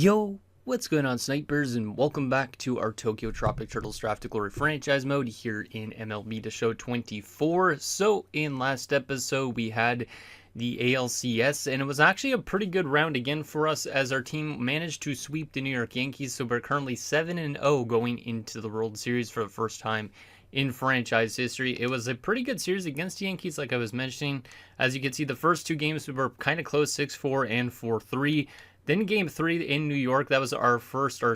Yo, what's going on, snipers, and welcome back to our Tokyo Tropic Turtles Draft to Glory franchise mode here in MLB The Show 24. So, in last episode, we had the ALCS, and it was actually a pretty good round again for us as our team managed to sweep the New York Yankees. So, we're currently 7-0 going into the World Series for the first time in franchise history. It was a pretty good series against the Yankees, like I was mentioning. As you can see, the first two games we were kind of close, 6-4 and 4-3. Then game 3 in New York, that was our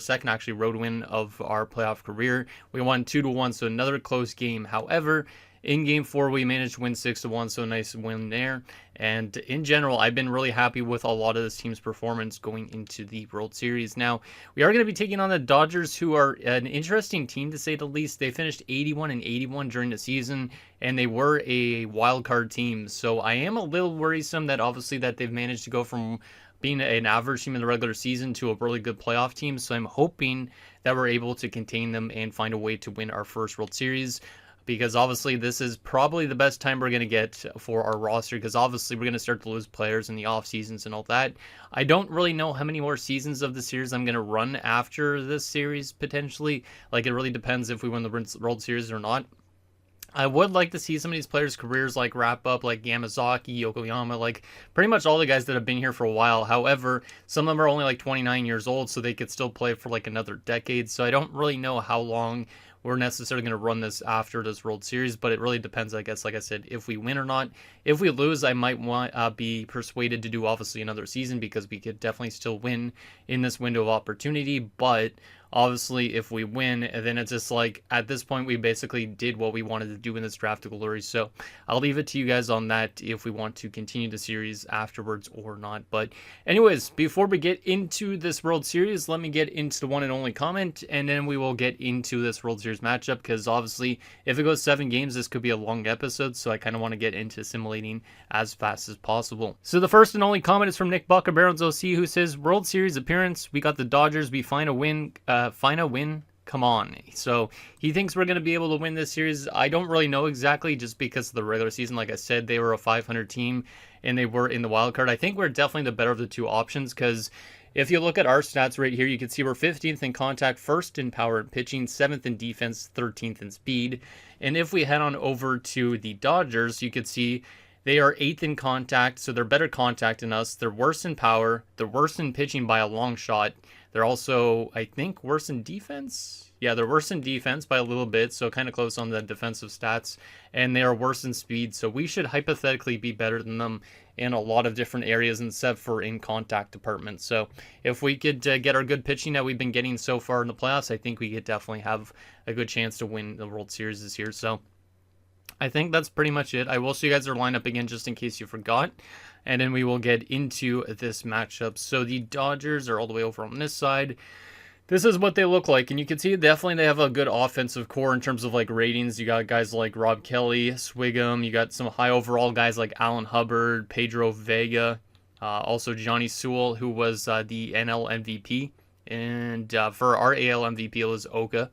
second actually road win of our playoff career. We won 2-1, so another close game. However, in game 4, we managed to win 6-1, so a nice win there. And in general, I've been really happy with a lot of this team's performance going into the World Series. Now, we are going to be taking on the Dodgers, who are an interesting team to say the least. They finished 81-81 during the season, and they were a wild card team. So I am a little worrisome that obviously that they've managed to go from being an average team in the regular season to a really good playoff team. So I'm hoping that we're able to contain them and find a way to win our first World Series, because obviously this is probably the best time we're going to get for our roster, because obviously we're going to start to lose players in the off seasons and all that. I don't really know how many more seasons of the series I'm going to run after this series potentially. Like, it really depends if we win the World Series or not. I would like to see some of these players' careers like wrap up, like Yamazaki, Yokoyama, like pretty much all the guys that have been here for a while. However, some of them are only like 29 years old, so they could still play for like another decade. So I don't really know how long we're necessarily going to run this after this World Series, but it really depends, I guess, like I said, if we win or not. If we lose, I might want be persuaded to do obviously another season, because we could definitely still win in this window of opportunity. But obviously, if we win, then it's just like, at this point, we basically did what we wanted to do in this Draft to Glory. So I'll leave it to you guys on that if we want to continue the series afterwards or not. But anyways, before we get into this World Series, let me get into the one and only comment, and then we will get into this World Series matchup, because obviously, if it goes 7 games, this could be a long episode, so I kind of want to get into simulating as fast as possible. So the first and only comment is from Nick Buckabarons OC, who says, World Series appearance, we got the Dodgers, we find a win, come on. So he thinks we're going to be able to win this series. I don't really know exactly, just because of the regular season. Like I said, they were a 500 team and they were in the wild card. I think we're definitely the better of the two options, because if you look at our stats right here, you can see we're 15th in contact, 1st in power and pitching, 7th in defense, 13th in speed. And if we head on over to the Dodgers, you could see they are 8th in contact, so they're better contact than us. They're worse in power. They're worse in pitching by a long shot. They're also, I think, worse in defense. Yeah, they're worse in defense by a little bit, so kind of close on the defensive stats. And they are worse in speed, so we should hypothetically be better than them in a lot of different areas, except for in contact department. So if we could get our good pitching that we've been getting so far in the playoffs, I think we could definitely have a good chance to win the World Series this year. So I think that's pretty much it. I will show you guys their lineup again, just in case you forgot, and then we will get into this matchup. So the Dodgers are all the way over on this side. This is what they look like, and you can see definitely they have a good offensive core in terms of like ratings. You got guys like Rob Kelly, Swigum. You got some high overall guys like Alan Hubbard, Pedro Vega, also Johnny Sewell, wwho was the NL MVP. And for our AL MVP, it was Oka.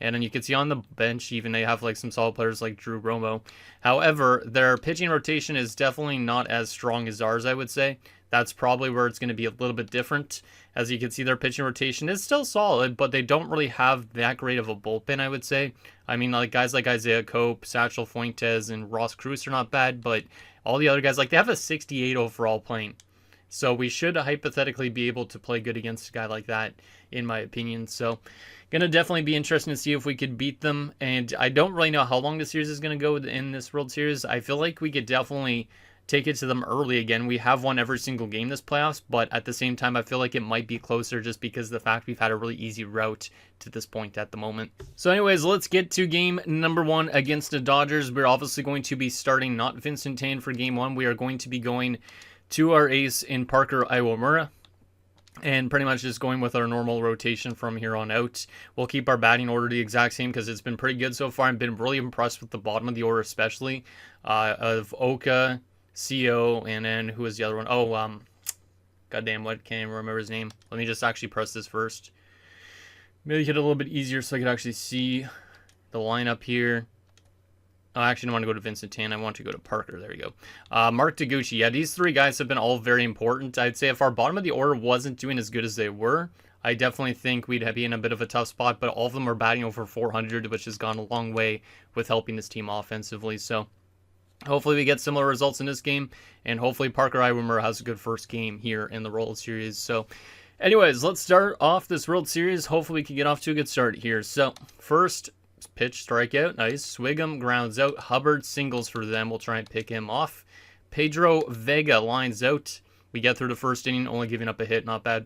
And then you can see on the bench, even they have like some solid players like Drew Romo. However, their pitching rotation is definitely not as strong as ours, I would say. That's probably where it's going to be a little bit different. As you can see, their pitching rotation is still solid, but they don't really have that great of a bullpen, I would say. I mean, like guys like Isaiah Cope, Satchel Fuentes, and Ross Cruz are not bad, but all the other guys, like they have a 68 overall playing. So we should hypothetically be able to play good against a guy like that, in my opinion. So going to definitely be interesting to see if we could beat them. And I don't really know how long the series is going to go in this World Series. I feel like we could definitely take it to them early again. We have won every single game this playoffs, but at the same time, I feel like it might be closer just because of the fact we've had a really easy route to this point at the moment. So anyways, let's get to game number 1 against the Dodgers. We're obviously going to be starting not Vincent Tan for game 1. We are going to be going to our ace in Parker Iwamura, and pretty much just going with our normal rotation from here on out. We'll keep our batting order the exact same, because it's been pretty good so far. I've been really impressed with the bottom of the order, especially of Oka, CO, and then who is the other one? Oh, goddamn, what? Can't even remember his name. Let me just actually press this first. Maybe get it a little bit easier so I can actually see the lineup here. Oh, I actually don't want to go to Vincent Tan. I want to go to Parker. There you go. Mark Taguchi. Yeah, these three guys have been all very important. I'd say if our bottom of the order wasn't doing as good as they were, I definitely think we'd be in a bit of a tough spot. But all of them are batting over 400, which has gone a long way with helping this team offensively. So hopefully we get similar results in this game. And hopefully Parker Iwimura has a good first game here in the World Series. So anyways, let's start off this World Series. Hopefully we can get off to a good start here. So first pitch, strikeout, nice. Swigum grounds out. Hubbard singles for them. We'll try and pick him off. Pedro Vega lines out. We get through the first inning, only giving up a hit, not bad.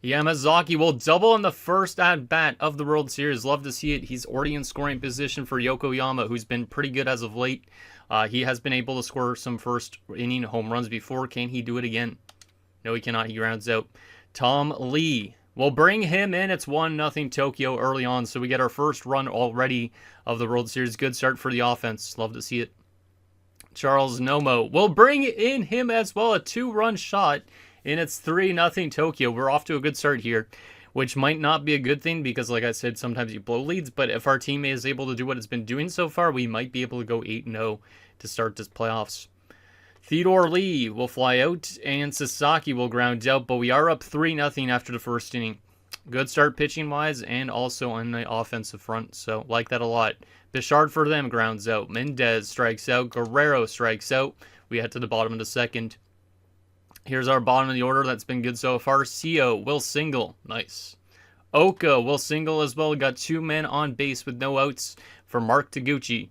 Yamazaki will double in the first at-bat of the World Series. Love to see it. He's already in scoring position for Yokoyama, who's been pretty good as of late. He has been able to score some first inning home runs before. Can he do it again? No, he cannot. He grounds out. Tom Lee. We'll bring him in. It's 1-0 Tokyo early on, so we get our first run already of the World Series. Good start for the offense. Love to see it. Charles Nomo. We'll bring in him as well. A 2-run shot, and it's 3-0 Tokyo. We're off to a good start here, which might not be a good thing because, like I said, sometimes you blow leads, but if our team is able to do what it's been doing so far, we might be able to go 8-0 to start this playoffs. Theodore Lee will fly out, and Sasaki will ground out, but we are up 3-0 after the first inning. Good start pitching-wise, and also on the offensive front, so like that a lot. Bichard for them grounds out. Mendez strikes out. Guerrero strikes out. We head to the bottom of the second. Here's our bottom of the order that's been good so far. Seo will single. Nice. Oka will single as well. We got 2 men on base with no outs for Mark Taguchi.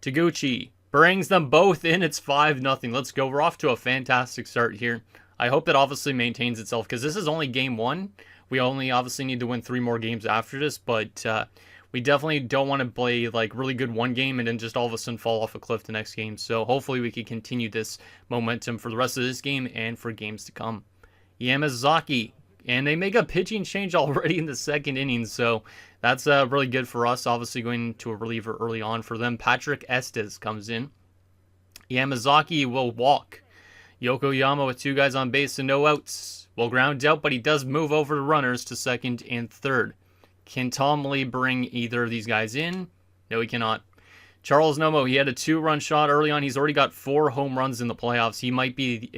Taguchi brings them both in. It's 5-0. Let's go. We're off to a fantastic start here. I hope that obviously maintains itself because this is only game 1. We only obviously need to win 3 more games after this, but we definitely don't want to play like really good one game and then just all of a sudden fall off a cliff the next game. So hopefully we can continue this momentum for the rest of this game and for games to come. Yamazaki, and they make a pitching change already in the second inning, so that's really good for us. Obviously going to a reliever early on for them. Patrick Estes comes in. Yamazaki will walk. Yokoyama with 2 guys on base and no outs. Will ground out, but he does move over the runners to second and third. Can Tom Lee bring either of these guys in? No, he cannot. Charles Nomo, he had a 2-run shot early on. He's already got 4 home runs in the playoffs. He might be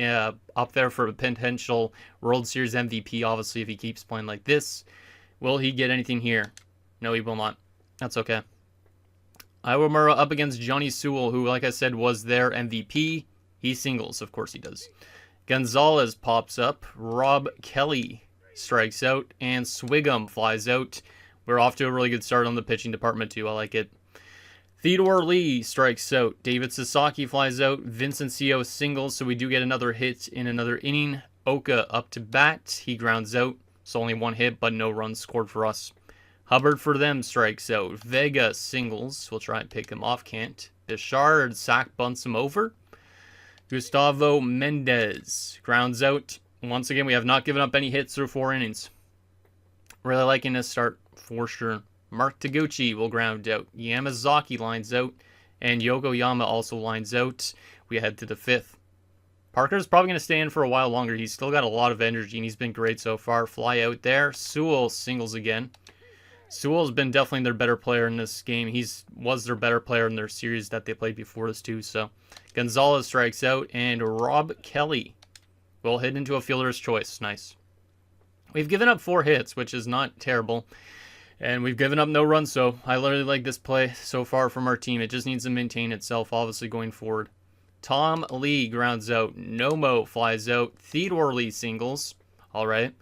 up there for a potential World Series MVP, obviously, if he keeps playing like this. Will he get anything here? No, he will not. That's okay. Iwamura up against Johnny Sewell, who, like I said, was their MVP. He singles. Of course he does. Gonzalez pops up. Rob Kelly strikes out. And Swigum flies out. We're off to a really good start on the pitching department, too. I like it. Theodore Lee strikes out. David Sasaki flies out. Vincent Seo singles, so we do get another hit in another inning. Oka up to bat. He grounds out. So only 1 hit, but no runs scored for us. Hubbard for them strikes out. Vega singles. We'll try and pick him off. Can't. Bichard sack bunts him over. Gustavo Mendez grounds out. Once again, we have not given up any hits through 4 innings. Really liking this start for sure. Mark Taguchi will ground out. Yamazaki lines out. And Yokoyama also lines out. We head to the 5th. Parker's probably going to stay in for a while longer. He's still got a lot of energy, and he's been great so far. Fly out there. Sewell singles again. Sewell's been definitely their better player in this game. Was their better player in their series that they played before this too. So Gonzalez strikes out, and Rob Kelly will hit into a fielder's choice. Nice. We've given up 4 hits, which is not terrible. And we've given up no runs, so I literally like this play so far from our team. It just needs to maintain itself, obviously, going forward. Tom Lee grounds out. Nomo flies out. Theodore Lee singles. All right.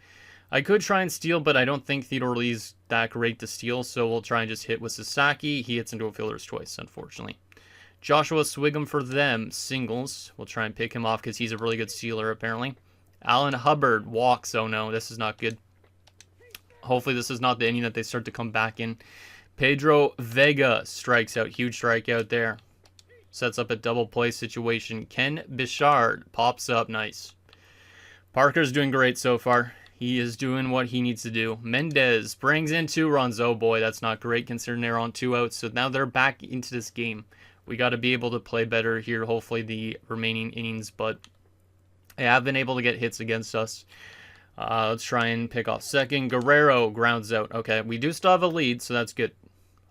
I could try and steal, but I don't think Theodore Lee's that great to steal, so we'll try and just hit with Sasaki. He hits into a fielder's choice, unfortunately. Joshua Swigum for them singles. We'll try and pick him off because he's a really good stealer, apparently. Alan Hubbard walks. Oh, no, this is not good. Hopefully this is not the inning that they start to come back in. Pedro Vega strikes out. Huge strikeout there. Sets up a double play situation. Ken Bichard pops up. Nice. Parker's doing great so far. He is doing what he needs to do. Mendez brings in 2 runs. Oh boy, that's not great considering they're on 2 outs. So now they're back into this game. We got to be able to play better here, hopefully the remaining innings. But they have been able to get hits against us. Let's try and pick off second. Guerrero grounds out. Okay, we do still have a lead, so that's good.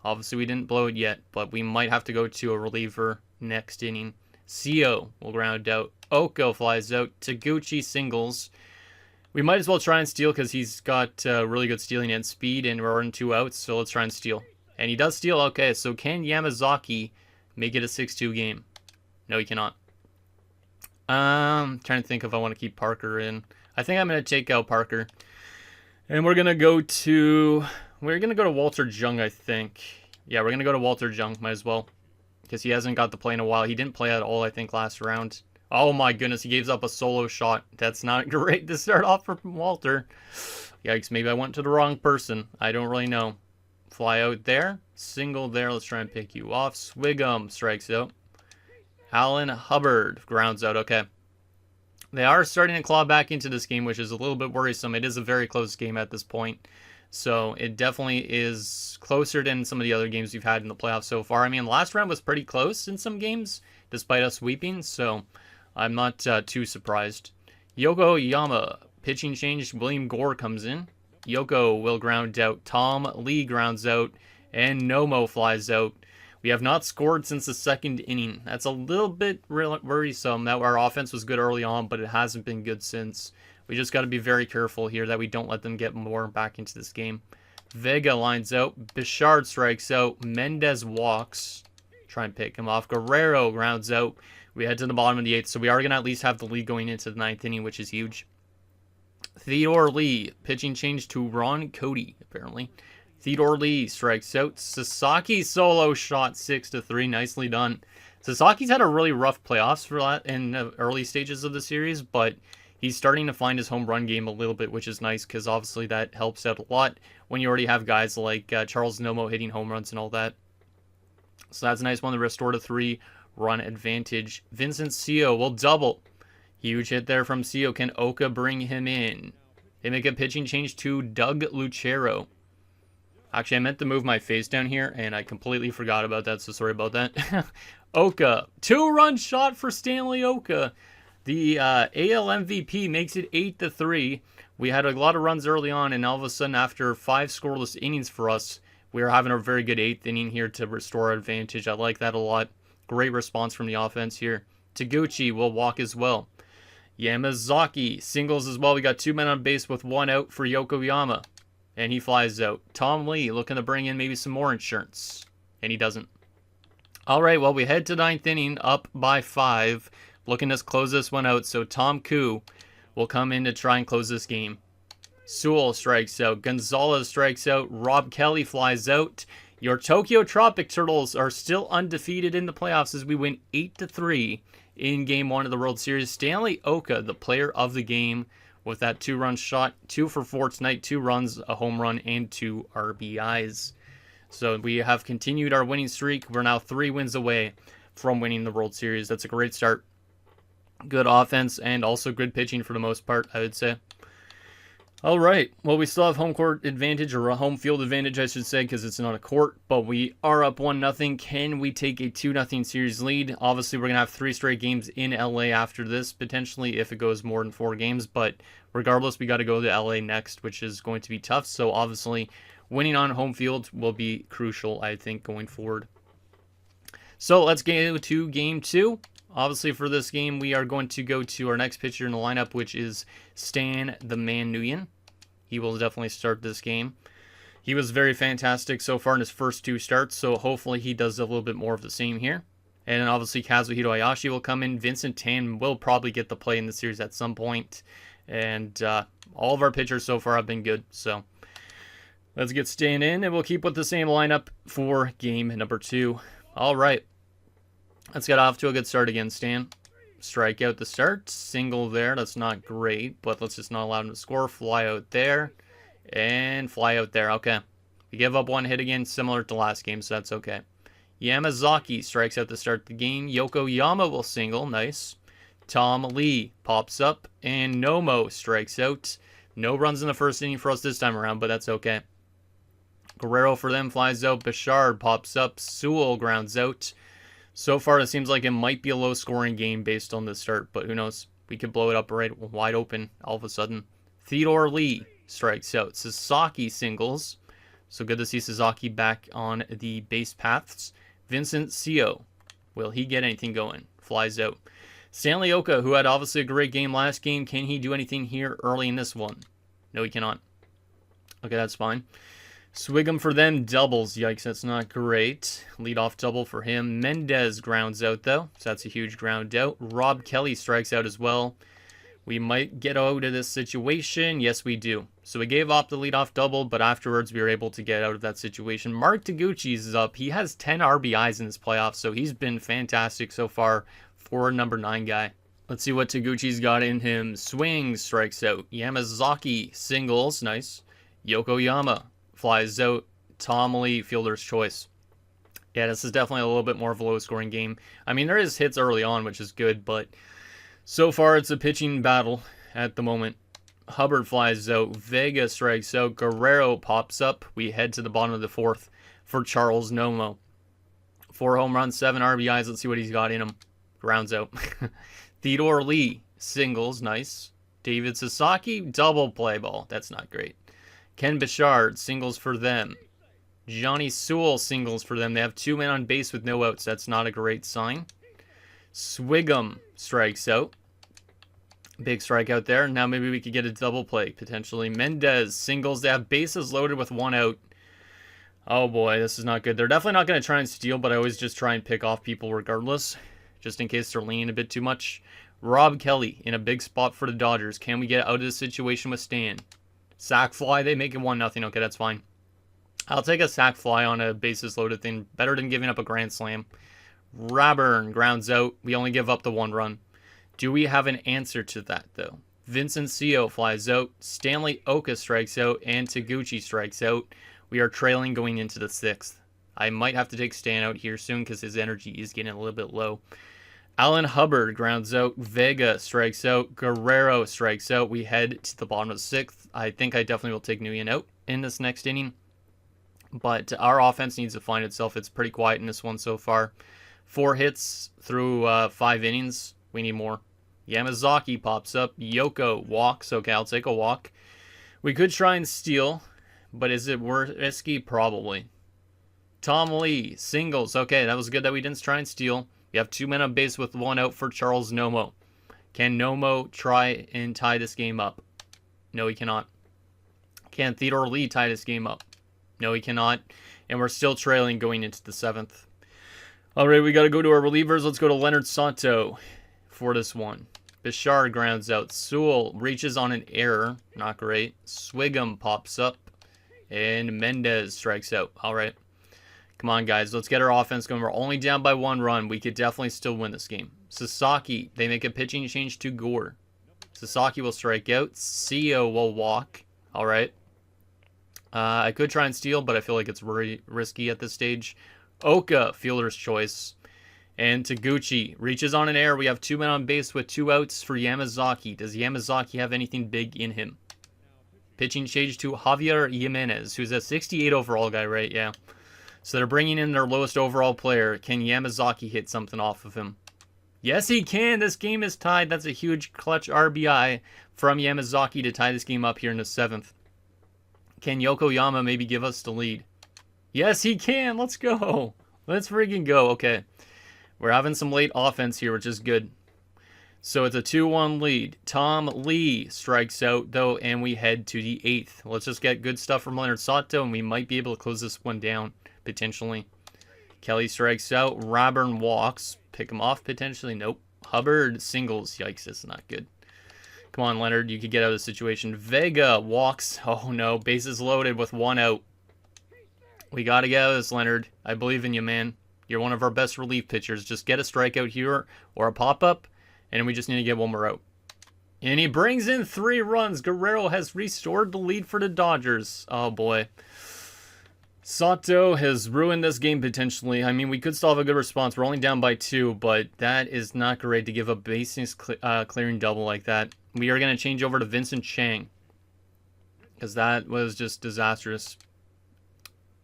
Obviously, we didn't blow it yet, but we might have to go to a reliever next inning. Seo will ground out. Oko flies out. Taguchi singles. We might as well try and steal because he's got really good stealing and speed, and we're in 2 outs, so let's try and steal. And he does steal. Okay, so can Yamazaki make it a 6-2 game? No, he cannot. Trying to think if I want to keep Parker in. I think I'm going to take out Parker. And we're going to go to Walter Jung, I think. Yeah, we're going to go to Walter Jung, might as well. Because he hasn't got to play in a while. He didn't play at all, I think, last round. Oh my goodness, he gave up a solo shot. That's not great to start off for Walter. Yikes, maybe I went to the wrong person. I don't really know. Fly out there. Single there. Let's try and pick you off. Swigum strikes out. Alan Hubbard grounds out. Okay. They are starting to claw back into this game, which is a little bit worrisome. It is a very close game at this point. So it definitely is closer than some of the other games we've had in the playoffs so far. I mean, last round was pretty close in some games, despite us sweeping. So I'm not too surprised. Yokoyama, pitching change. William Gore comes in. Yoko will ground out. Tom Lee grounds out. And Nomo flies out. We have not scored since the 2nd inning. That's a little bit worrisome. That our offense was good early on, but it hasn't been good since. We just got to be very careful here that we don't let them get more back into this game. Vega lines out. Bichard strikes out. Mendez walks. Try and pick him off. Guerrero grounds out. We head to the bottom of the 8th, so we are going to at least have the lead going into the 9th inning, which is huge. Theodore Lee, pitching change to Ron Cody, apparently. Theodore Lee strikes out. Sasaki solo shot 6-3. Nicely done. Sasaki's had a really rough playoffs in the early stages of the series, but he's starting to find his home run game a little bit, which is nice because obviously that helps out a lot when you already have guys like Charles Nomo hitting home runs and all that. So that's a nice one to restore to 3-run advantage. Vincent Seo will double. Huge hit there from Seo. Can Oka bring him in? They make a pitching change to Doug Lucero. Actually, I meant to move my face down here, and I completely forgot about that, so sorry about that. Oka. 2-run shot for Stanley Oka. The AL MVP makes it 8-3. We had a lot of runs early on, and all of a sudden, after 5 scoreless innings for us, we are having a very good 8th inning here to restore our advantage. I like that a lot. Great response from the offense here. Taguchi will walk as well. Yamazaki singles as well. We got 2 men on base with 1 out for Yokoyama. And he flies out. Tom Lee looking to bring in maybe some more insurance. And he doesn't. Alright, well, we head to 9th inning, up by 5. Looking to close this one out. So Tom Koo will come in to try and close this game. Sewell strikes out. Gonzalez strikes out. Rob Kelly flies out. Your Tokyo Tropic Turtles are still undefeated in the playoffs as we win 8-3 in Game 1 of the World Series. Stanley Oka, the player of the game, with that 2-run shot. 2 for 4 tonight. 2 runs, a home run, and 2 RBIs. So we have continued our winning streak. We're now 3 wins away from winning the World Series. That's a great start. Good offense and also good pitching for the most part, I would say. All right. Well, we still have home court advantage, or a home field advantage, I should say, because it's not a court. But we are up 1-0. Can we take a 2-0 series lead? Obviously, we're going to have 3 straight games in LA after this, potentially, if it goes more than 4 games. But regardless, we got to go to LA next, which is going to be tough. So obviously, winning on home field will be crucial, I think, going forward. So let's go to Game 2. Obviously, for this game, we are going to go to our next pitcher in the lineup, which is Stan the Man Nguyen. He will definitely start this game. He was very fantastic so far in his first 2 starts, so hopefully he does a little bit more of the same here. And then obviously Kazuhito Hayashi will come in. Vincent Tan will probably get the play in the series at some point. And all of our pitchers so far have been good, so let's get Stan in, and we'll keep with the same lineup for game number 2. All right. Let's get off to a good start again, Stan. Strike out the start. Single there. That's not great, but let's just not allow him to score. Fly out there. And fly out there. Okay. We give up 1 hit again, similar to last game, so that's okay. Yamazaki strikes out to start the game. Yokoyama will single. Nice. Tom Lee pops up. And Nomo strikes out. No runs in the first inning for us this time around, but that's okay. Guerrero for them flies out. Bichard pops up. Sewell grounds out. So far, it seems like it might be a low-scoring game based on the start, but who knows? We could blow it up right wide open all of a sudden. Theodore Lee strikes out. Sasaki singles. So good to see Sasaki back on the base paths. Vincent Co. Will he get anything going? Flies out. Stanley Oka, who had obviously a great game last game. Can he do anything here early in this one? No, he cannot. Okay, that's fine. Swigum for them, doubles. Yikes, that's not great. Leadoff double for him. Mendez grounds out, though. So that's a huge ground out. Rob Kelly strikes out as well. We might get out of this situation. Yes, we do. So we gave up the leadoff double, but afterwards we were able to get out of that situation. Mark Taguchi's is up. He has 10 RBIs in this playoff, so he's been fantastic so far for a number 9 guy. Let's see what Taguchi's got in him. Swings, strikes out. Yamazaki, singles, nice. Yokoyama flies out. Tom Lee, fielder's choice. Yeah, this is definitely a little bit more of a low-scoring game. I mean, there is hits early on, which is good, but so far, it's a pitching battle at the moment. Hubbard flies out. Vega strikes out. Guerrero pops up. We head to the bottom of the 4th for Charles Nomo. 4 home runs, 7 RBIs. Let's see what he's got in him. Grounds out. Theodore Lee, singles. Nice. David Sasaki, double play ball. That's not great. Ken Bichard, singles for them. Johnny Sewell, singles for them. They have 2 men on base with no outs. That's not a great sign. Swigum strikes out. Big strikeout there. Now maybe we could get a double play, potentially. Mendez, singles. They have bases loaded with 1 out. Oh boy, this is not good. They're definitely not going to try and steal, but I always just try and pick off people regardless, just in case they're leaning a bit too much. Rob Kelly in a big spot for the Dodgers. Can we get out of this situation with Stan? Sack fly, they make it 1-0. Okay, that's fine. I'll take a sack fly on a bases loaded thing. Better than giving up a grand slam. Raburn grounds out. We only give up the 1 run. Do we have an answer to that, though? Vincent Co. flies out. Stanley Oka strikes out. And Taguchi strikes out. We are trailing going into the 6th. I might have to take Stan out here soon because his energy is getting a little bit low. Alan Hubbard grounds out. Vega strikes out. Guerrero strikes out. We head to the bottom of the 6th. I think I definitely will take Nguyen out in this next inning. But our offense needs to find itself. It's pretty quiet in this one so far. 4 hits through 5 innings. We need more. Yamazaki pops up. Yoko walks. Okay, I'll take a walk. We could try and steal, but is it risky? Probably. Tom Lee, singles. Okay, that was good that we didn't try and steal. We have 2 men on base with 1 out for Charles Nomo. Can Nomo try and tie this game up? No, he cannot. Can Theodore Lee tie this game up? No, he cannot. And we're still trailing going into the 7th. All right, we got to go to our relievers. Let's go to Leonard Santo for this one. Bichard grounds out. Sewell reaches on an error. Not great. Swigum pops up. And Mendez strikes out. All right. Come on, guys. Let's get our offense going. We're only down by 1 run. We could definitely still win this game. Sasaki, they make a pitching change to Gore. Sasaki will strike out. Co will walk. All right. I could try and steal, but I feel like it's very risky at this stage. Oka, fielder's choice. And Taguchi reaches on an error. We have 2 men on base with 2 outs for Yamazaki. Does Yamazaki have anything big in him? Pitching change to Javier Jimenez, who's a 68 overall guy, right? Yeah. So they're bringing in their lowest overall player. Can Yamazaki hit something off of him? Yes, he can. This game is tied. That's a huge clutch RBI from Yamazaki to tie this game up here in the 7th. Can Yokoyama maybe give us the lead? Yes, he can. Let's go. Let's freaking go. Okay. We're having some late offense here, which is good. So it's a 2-1 lead. Tom Lee strikes out, though, and we head to the 8th. Let's just get good stuff from Leonard Sato, and we might be able to close this one down, potentially. Kelly strikes out. Raburn walks. Pick him off, potentially. Nope. Hubbard singles. Yikes, that's not good. Come on, Leonard. You could get out of the situation. Vega walks. Oh, no. Bases loaded with 1 out. We got to get out of this, Leonard. I believe in you, man. You're one of our best relief pitchers. Just get a strikeout here or a pop-up, and we just need to get 1 more out. And he brings in 3 runs. Guerrero has restored the lead for the Dodgers. Oh, boy. Sato has ruined this game potentially. I mean, we could still have a good response. We're only down by 2, but that is not great to give a bases clearing double like that. We are going to change over to Vincent Chang, because that was just disastrous.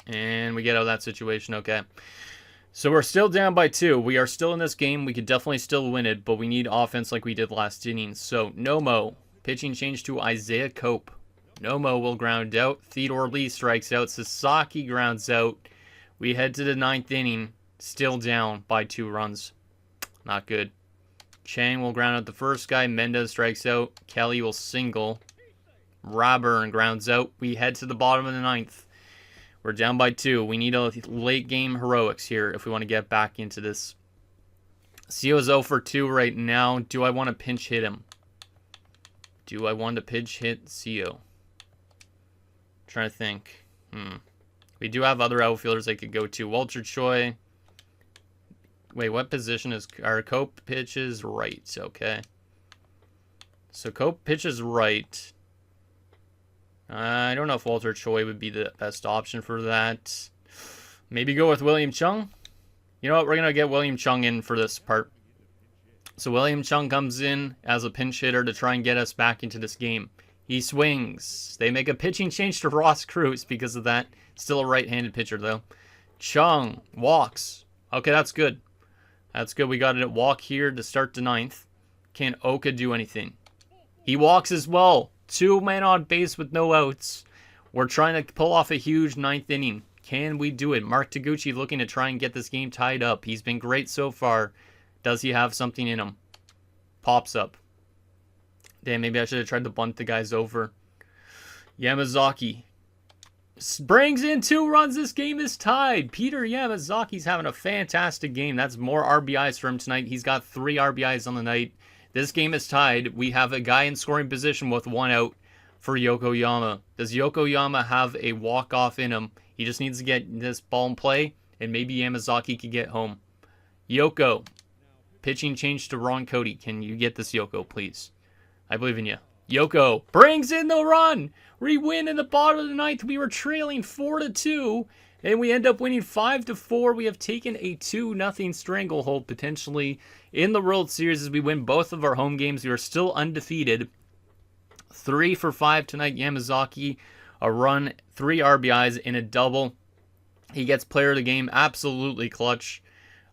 And we get out of that situation. Okay. So we're still down by 2. We are still in this game. We could definitely still win it, but we need offense like we did last inning. So Nomo, pitching change to Isaiah Cope. Nomo will ground out. Theodore Lee strikes out. Sasaki grounds out. We head to the 9th inning. Still down by 2 runs. Not good. Chang will ground out the first guy. Mendez strikes out. Kelly will single. Raburn grounds out. We head to the bottom of the 9th. We're down by 2. We need a late game heroics here if we want to get back into this. Co's 0 for 2 right now. Do I want to pinch hit him? Do I want to pinch hit Co? Trying to think. We do have other outfielders I could go to. Walter Choi. Wait, what position is our Cope pitches right? Okay. So Cope pitches right. I don't know if Walter Choi would be the best option for that. Maybe go with William Chung. You know what? We're going to get William Chung in for this part. So William Chung comes in as a pinch hitter to try and get us back into this game. He swings. They make a pitching change to Ross Cruz because of that. Still a right-handed pitcher, though. Chung walks. Okay, that's good. That's good. We got a walk here to start the 9th. Can Oka do anything? He walks as well. 2 men on base with no outs. We're trying to pull off a huge 9th inning. Can we do it? Mark Taguchi looking to try and get this game tied up. He's been great so far. Does he have something in him? Pops up. Damn, maybe I should have tried to bunt the guys over. Yamazaki brings in 2 runs. This game is tied. Peter Yamazaki's having a fantastic game. That's more RBIs for him tonight. He's got 3 RBIs on the night. This game is tied. We have a guy in scoring position with 1 out for Yokoyama. Does Yokoyama have a walk-off in him? He just needs to get this ball in play, and maybe Yamazaki could get home. Yoko. Pitching change to Ron Cody. Can you get this, Yoko, please? I believe in you. Yoko brings in the run. We win in the bottom of the 9th. We were trailing 4-2, and we end up winning 5-4. We have taken a 2-0 stranglehold potentially in the World Series as we win both of our home games. We are still undefeated. 3 for 5 tonight. Yamazaki, a run, 3 RBIs in a double. He gets player of the game. Absolutely clutch.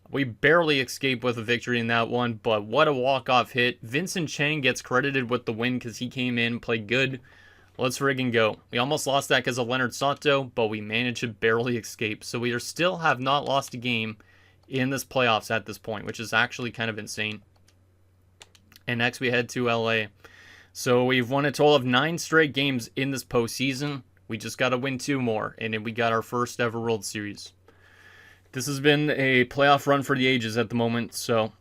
We barely escaped with a victory in that one, but what a walk-off hit. Vincent Chang gets credited with the win because he came in, played good. Let's friggin' go. We almost lost that because of Leonard Sato, but we managed to barely escape. So we still have not lost a game in this playoffs at this point, which is actually kind of insane. And next we head to LA. So we've won a total of 9 straight games in this postseason. We just got to win 2 more, and then we got our first ever World Series. This has been a playoff run for the ages at the moment, so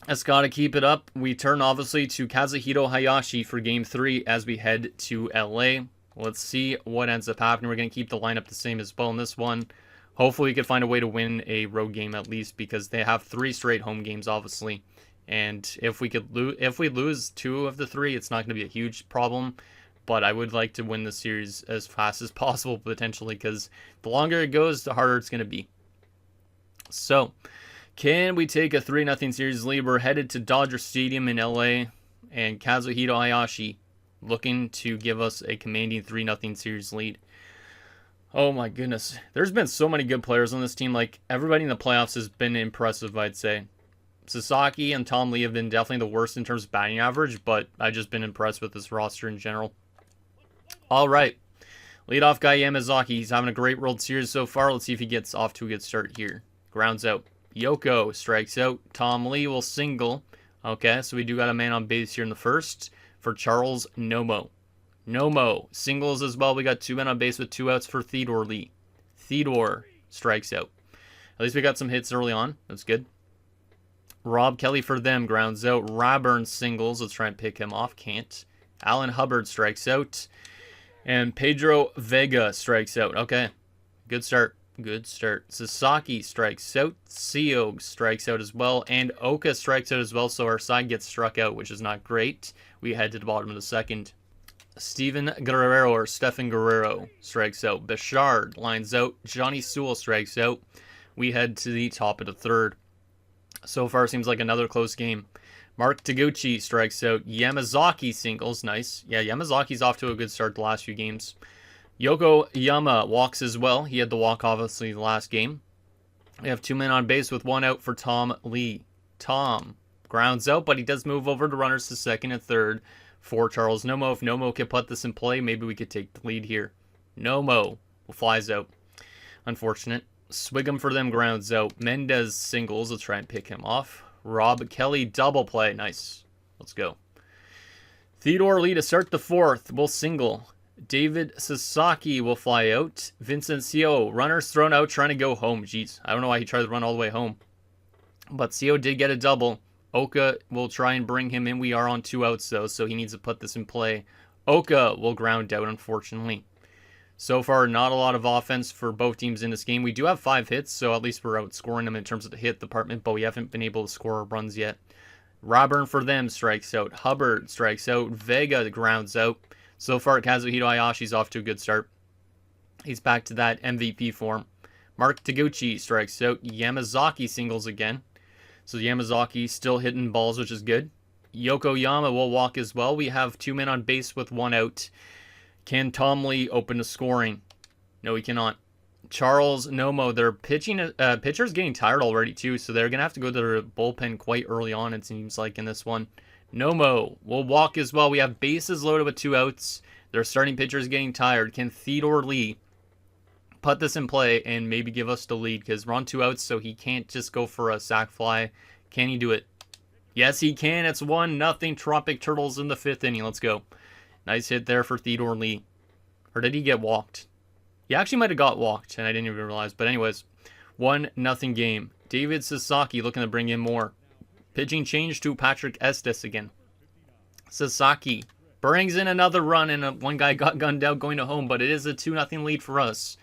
it's got to keep it up. We turn, obviously, to Kazuhito Hayashi for Game 3 as we head to LA. Let's see what ends up happening. We're going to keep the lineup the same as well in this one. Hopefully, we can find a way to win a road game at least, because they have 3 straight home games, obviously. And if we lose 2 of the 3, it's not going to be a huge problem. But I would like to win the series as fast as possible, potentially, because the longer it goes, the harder it's going to be. So, can we take a 3-0 series lead? We're headed to Dodger Stadium in LA, and Kazuhito Hayashi looking to give us a commanding 3-0 series lead. Oh my goodness. There's been so many good players on this team. Like, everybody in the playoffs has been impressive, I'd say. Sasaki and Tom Lee have been definitely the worst in terms of batting average, but I've just been impressed with this roster in general. All right. Leadoff guy Yamazaki. He's having a great World Series so far. Let's see if he gets off to a good start here. Grounds out. Yoko strikes out. Tom Lee will single. Okay, so we do got a man on base here in the first for Charles Nomo. Nomo singles as well. We got 2 men on base with 2 outs for Theodore Lee. Theodore strikes out. At least we got some hits early on. That's good. Rob Kelly for them grounds out. Raburn singles. Let's try and pick him off. Can't. Alan Hubbard strikes out. And Pedro Vega strikes out. Okay. Good start. Good start. Sasaki strikes out. Co strikes out as well. And Oka strikes out as well. So our side gets struck out, which is not great. We head to the bottom of the 2nd. Stephen Guerrero strikes out. Bouchard lines out. Johnny Sewell strikes out. We head to the top of the 3rd. So far, seems like another close game. Mark Taguchi strikes out. Yamazaki singles. Nice. Yeah, Yamazaki's off to a good start the last few games. Yokoyama walks as well. He had the walk, obviously, the last game. We have 2 men on base with 1 out for Tom Lee. Tom grounds out, but he does move over to runners to 2nd and 3rd for Charles Nomo. If Nomo can put this in play, maybe we could take the lead here. Nomo flies out. Unfortunate. Swigum for them grounds out. Mendez singles. Let's try and pick him off. Rob Kelly double play. Nice. Let's go. Theodore Lee to start the fourth. We'll single. David Sasaki will fly out. Vincent Sio, runners thrown out trying to go home. Jeez, I don't know why he tried to run all the way home. But Sio did get a double. Oka will try and bring him in. We are on 2 outs though, so he needs to put this in play. Oka will ground out, unfortunately. So far, not a lot of offense for both teams in this game. We do have 5 hits, so at least we're outscoring them in terms of the hit department, but we haven't been able to score runs yet. Robern for them strikes out. Hubbard strikes out. Vega grounds out. So far, Kazuhito Hayashi's off to a good start. He's back to that MVP form. Mark Taguchi strikes out. Yamazaki singles again. So Yamazaki still hitting balls, which is good. Yokoyama will walk as well. We have 2 men on base with 1 out. Can Tom Lee open to scoring? No, he cannot. Charles Nomo, their pitcher's getting tired already too, so they're going to have to go to their bullpen quite early on, it seems like, in this one. Nomo will walk as well. We have bases loaded with 2 outs. Their starting pitcher is getting tired. Can Theodore Lee put this in play and maybe give us the lead? Because we're on 2 outs, so he can't just go for a sac fly. Can he do it? Yes, he can. It's 1-0 Tropic Turtles in the 5th inning. Let's go. Nice hit there for Theodore Lee. Or did he get walked? He actually might have got walked, and I didn't even realize. But anyways, 1-0 game. David Sasaki looking to bring in more. Pitching change to Patrick Estes again. Sasaki brings in another run, and one guy got gunned out going to home, but it is a 2-0 lead for us.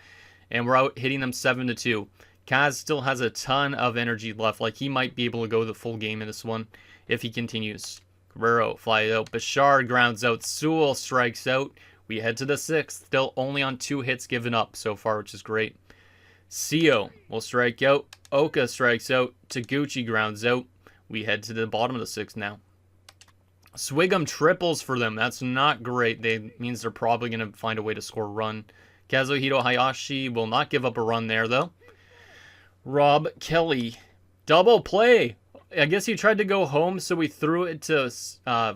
And we're out hitting them 7-2. Kaz still has a ton of energy left. Like, he might be able to go the full game in this one if he continues. Guerrero flies out. Bashar grounds out. Sewell strikes out. We head to the 6th. Still only on 2 hits given up so far, which is great. Sio will strike out. Oka strikes out. Taguchi grounds out. We head to the bottom of the 6th now. Swigum triples for them. That's not great. That means they're probably going to find a way to score a run. Kazuhito Hayashi will not give up a run there, though. Rob Kelly. Double play. I guess he tried to go home, so we threw it to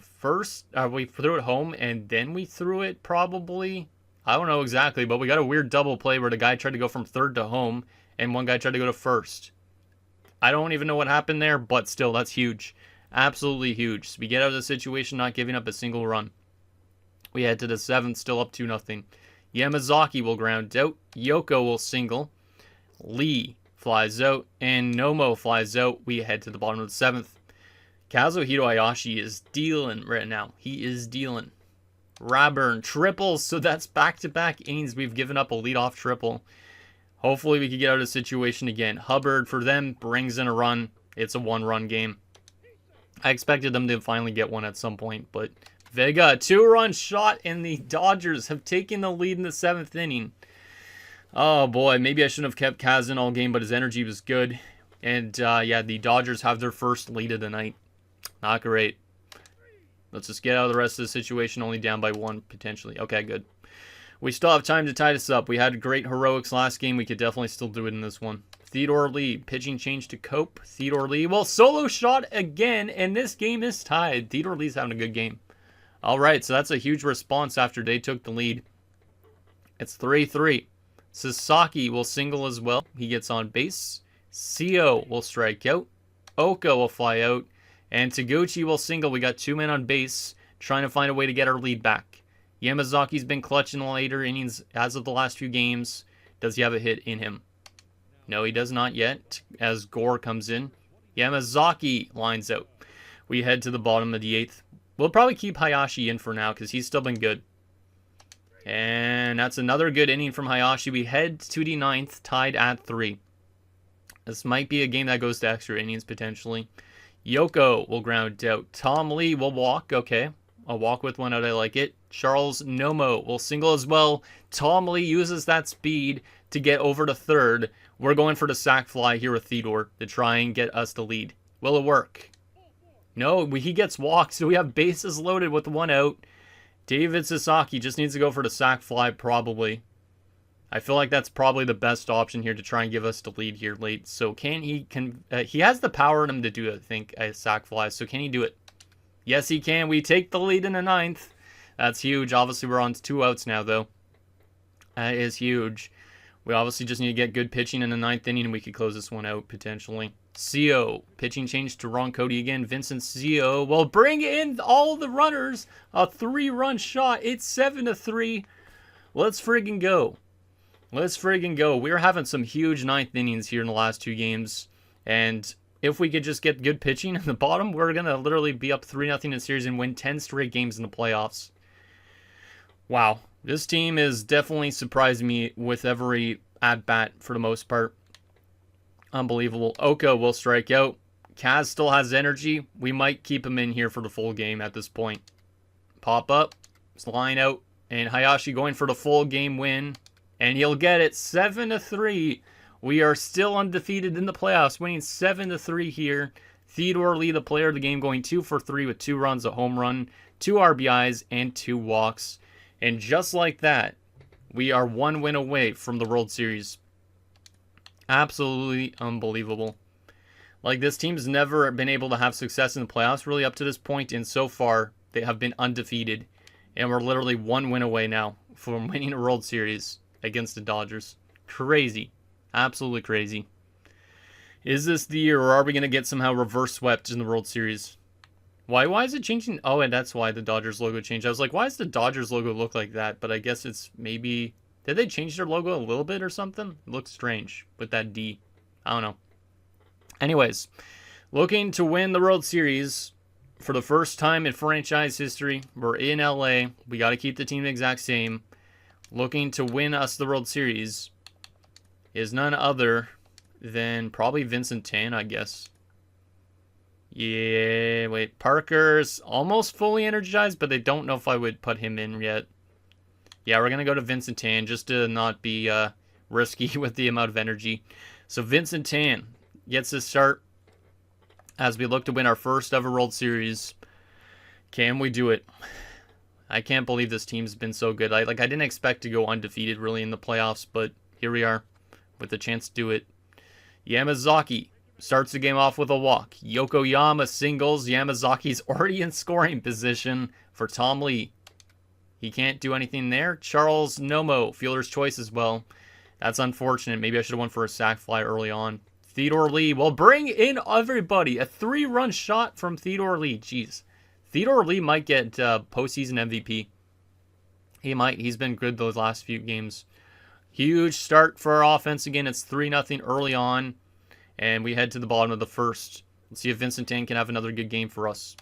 first. We threw it home, and then we threw it probably. I don't know exactly, but we got a weird double play where the guy tried to go from third to home, and one guy tried to go to first. I don't even know what happened there, but still, that's huge. Absolutely huge. So we get out of the situation not giving up a single run. We head to the 7th, still up 2-0. Yamazaki will ground out. Yoko will single. Lee flies out. And Nomo flies out. We head to the bottom of the 7th. Kazuhito Hayashi is dealing right now. He is dealing. Raburn triples. So that's back-to-back innings. We've given up a leadoff triple. Hopefully we can get out of the situation again. Hubbard for them brings in a run. It's a 1-run game. I expected them to finally get one at some point, but Vega, a 2-run shot, and the Dodgers have taken the lead in the 7th inning. Oh boy, maybe I shouldn't have kept Kaz in all game, but his energy was good. And yeah, the Dodgers have their first lead of the night. Not great. Let's just get out of the rest of the situation, only down by 1 potentially. Okay, good. We still have time to tie this up. We had great heroics last game. We could definitely still do it in this one. Theodore Lee, pitching change to Cope. Theodore Lee, well, solo shot again, and this game is tied. Theodore Lee's having a good game. All right, so that's a huge response after they took the lead. It's 3-3. Sasaki will single as well. He gets on base. Sio will strike out. Oka will fly out. And Taguchi will single. We got 2 men on base, trying to find a way to get our lead back. Yamazaki's been clutch in the later innings as of the last few games. Does he have a hit in him? No, he does not yet, as Gore comes in. Yamazaki lines out. We head to the bottom of the 8th. We'll probably keep Hayashi in for now, because he's still been good. And that's another good inning from Hayashi. We head to the 9th, tied at 3. This might be a game that goes to extra innings, potentially. Yoko will ground out. Tom Lee will walk. Okay, a walk with 1 out. I like it. Charles Nomo will single as well. Tom Lee uses that speed to get over to third. We're going for the sac fly here with Theodore to try and get us the lead. Will it work? No, he gets walked, so we have bases loaded with 1 out. David Sasaki just needs to go for the sac fly, probably. I feel like that's probably the best option here to try and give us the lead here late. So he has the power in him to do, I think, a sac fly. So can he do it? Yes, he can. We take the lead in the ninth. That's huge. Obviously, we're on 2 outs now, though. That is huge. We obviously just need to get good pitching in the ninth inning, and we could close this one out, potentially. CO. Pitching change to Ron Cody again. Vincent CO. Well, bring in all the runners. A 3-run shot. It's 7-3. Let's friggin' go. Let's friggin' go. We're having some huge ninth innings here in the last 2 games. And if we could just get good pitching in the bottom, we're going to literally be up 3-0 in the series and win 10 straight games in the playoffs. Wow. This team is definitely surprised me with every at-bat for the most part. Unbelievable. Oka will strike out. Kaz still has energy. We might keep him in here for the full game at this point. Pop up. Line out. And Hayashi going for the full game win. And he'll get it. 7-3. We are still undefeated in the playoffs. Winning 7-3 here. Theodore Lee, the player of the game, going 2 for 3 with 2 runs, a home run, 2 RBIs, and 2 walks. And just like that, we are 1 win away from the World Series. Absolutely unbelievable. Like, this team's never been able to have success in the playoffs really up to this point, and so far they have been undefeated. And we're literally 1 win away now from winning a World Series against the Dodgers. Crazy. Absolutely crazy. Is this the year, or are we going to get somehow reverse swept in the World Series? Why is it changing? Oh, and that's why the Dodgers logo changed. I was like, why does the Dodgers logo look like that? But I guess it's maybe... Did they change their logo a little bit or something? It looks strange with that D. I don't know. Anyways, looking to win the World Series for the first time in franchise history. We're in LA. We got to keep the team the exact same. Looking to win us the World Series is none other than probably Vincent Tan, I guess. Yeah, wait. Parker's almost fully energized, but they don't know if I would put him in yet. Yeah, we're going to go to Vincent Tan just to not be risky with the amount of energy. So Vincent Tan gets his start as we look to win our first ever World Series. Can we do it? I can't believe this team's been so good. I didn't expect to go undefeated really in the playoffs, but here we are with the chance to do it. Yamazaki starts the game off with a walk. Yokoyama singles. Yamazaki's already in scoring position for Tom Lee. He can't do anything there. Charles Nomo, fielder's choice as well. That's unfortunate. Maybe I should have went for a sac fly early on. Theodore Lee will bring in everybody. A 3-run shot from Theodore Lee. Jeez. Theodore Lee might get postseason MVP. He might. He's been good those last few games. Huge start for our offense again. It's 3-0 early on. And we head to the bottom of the first. Let's see if Vincent Tan can have another good game for us.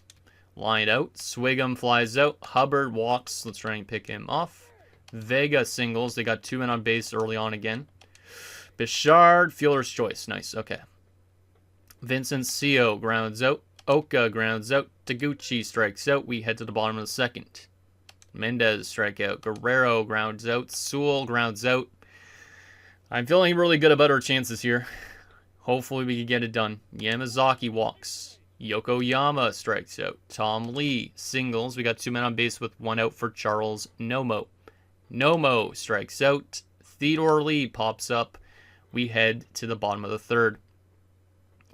Line out. Swigum flies out. Hubbard walks. Let's try and pick him off. Vega singles. They got 2 men on base early on again. Bichard, fielder's choice. Nice. Okay. Vincent CO grounds out. Oka grounds out. Taguchi strikes out. We head to the bottom of the second. Mendez strikeout. Guerrero grounds out. Sewell grounds out. I'm feeling really good about our chances here. Hopefully we can get it done. Yamazaki walks. Yokoyama strikes out. Tom Lee singles. We got 2 men on base with 1 out for Charles Nomo. Nomo strikes out. Theodore Lee pops up. We head to the bottom of the third.